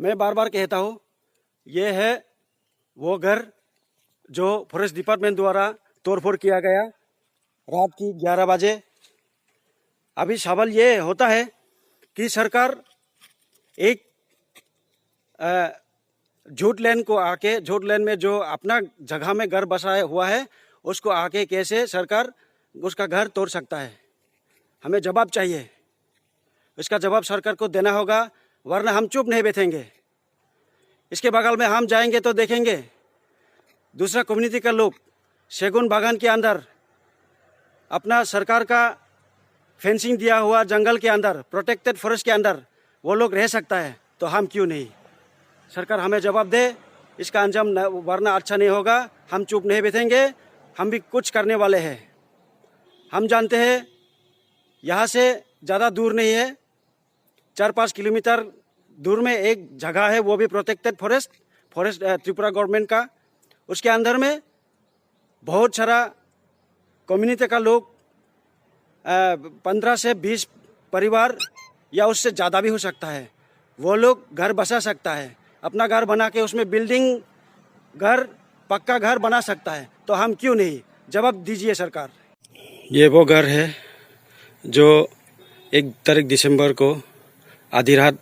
मैं बार बार कहता हूँ, ये है वो घर जो फॉरेस्ट डिपार्टमेंट द्वारा तोड़फोड़ किया गया रात की 11 बजे। अभी सवाल ये होता है कि सरकार एक झूठ लैंड को आके, झूठ लैंड में जो अपना जगह में घर बसाया हुआ है उसको आके कैसे सरकार उसका घर तोड़ सकता है। हमें जवाब चाहिए, इसका जवाब सरकार को देना होगा, वरना हम चुप नहीं बैठेंगे। इसके बगल में हम जाएंगे तो देखेंगे दूसरा कम्युनिटी का लोग सेगुन बागान के अंदर अपना सरकार का फेंसिंग दिया हुआ जंगल के अंदर, प्रोटेक्टेड फॉरेस्ट के अंदर वो लोग रह सकता है, तो हम क्यों नहीं। सरकार हमें जवाब दे, इसका अंजाम वरना अच्छा नहीं होगा। हम चुप नहीं बैठेंगे, हम भी कुछ करने वाले हैं। हम जानते हैं यहाँ से ज़्यादा दूर नहीं है, 4-5 किलोमीटर दूर में एक जगह है, वो भी प्रोटेक्टेड फॉरेस्ट त्रिपुरा गवर्नमेंट का। उसके अंदर में बहुत सारा कम्युनिटी का लोग 15 से 20 परिवार या उससे ज़्यादा भी हो सकता है, वो लोग घर बसा सकता है, अपना घर बना के उसमें बिल्डिंग घर पक्का घर बना सकता है, तो हम क्यों नहीं। जवाब दीजिए सरकार। ये वो घर है जो 1 तारीख दिसंबर को आधी रात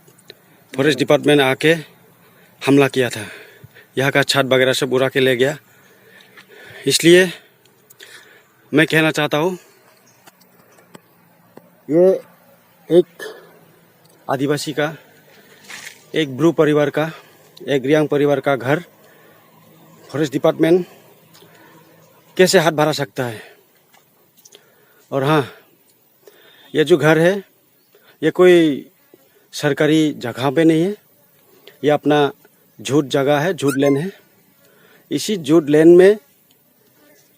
फॉरेस्ट डिपार्टमेंट आके हमला किया था। यहाँ का छत वगैरह सब उड़ा के ले गया। इसलिए मैं कहना चाहता हूँ, ये एक आदिवासी का, एक ब्रू परिवार का, एक रियांग परिवार का घर फॉरेस्ट डिपार्टमेंट कैसे हाथ भरा सकता है। और हाँ, ये जो घर है ये कोई सरकारी जगह पे नहीं है, ये अपना झूठ जगह है, झूठ लैंड है। इसी झूठ लैंड में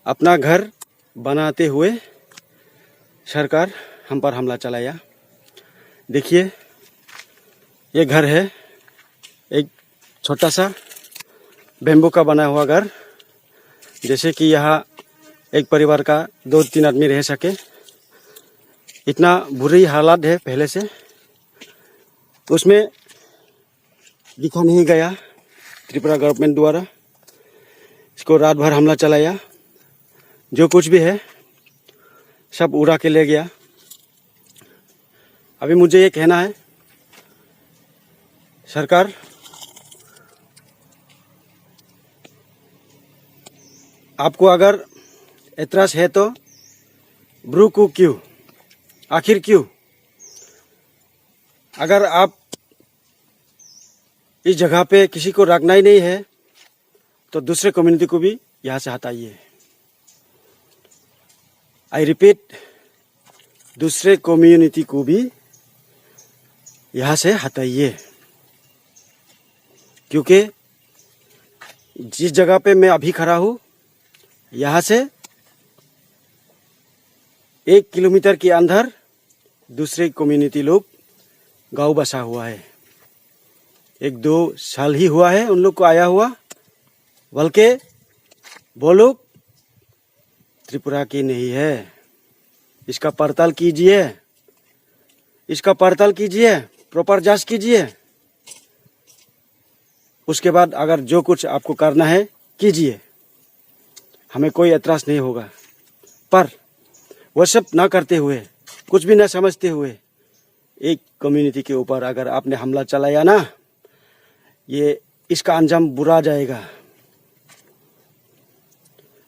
अपना घर बनाते हुए सरकार हम पर हमला चलाया। देखिए, ये घर है एक छोटा सा बेम्बू का बना हुआ घर, जैसे कि यहाँ एक परिवार का 2-3 आदमी रह सके। इतना बुरी हालात है पहले से, उसमें दिखा नहीं गया त्रिपुरा गवर्नमेंट द्वारा। इसको रात भर हमला चलाया, जो कुछ भी है सब उड़ा के ले गया। अभी मुझे ये कहना है, सरकार आपको अगर एतराज है तो ब्रू को क्यों, आखिर क्यों। अगर आप इस जगह पे किसी को रखना ही नहीं है तो दूसरे कम्युनिटी को भी यहाँ से हटाइए। आई रिपीट, दूसरे कम्युनिटी को भी यहाँ से हटाइए, क्योंकि जिस जगह पे मैं अभी खड़ा हूँ यहाँ से 1 किलोमीटर के अंदर दूसरे कम्युनिटी लोग गांव बसा हुआ है। 1-2 साल ही हुआ है उन लोग को आया हुआ, बल्कि वो लोग त्रिपुरा की नहीं है। इसका पड़ताल कीजिए, इसका पड़ताल कीजिए, प्रॉपर जांच कीजिए। उसके बाद अगर जो कुछ आपको करना है कीजिए, हमें कोई एतराज नहीं होगा। पर वो सब ना करते हुए, कुछ भी ना समझते हुए एक कम्युनिटी के ऊपर अगर आपने हमला चलाया ना, ये इसका अंजाम बुरा जाएगा।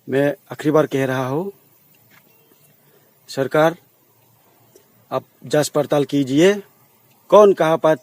मैं आखिरी बार कह रहा हूँ, सरकार आप जांच पड़ताल कीजिए, कौन कहाँ पर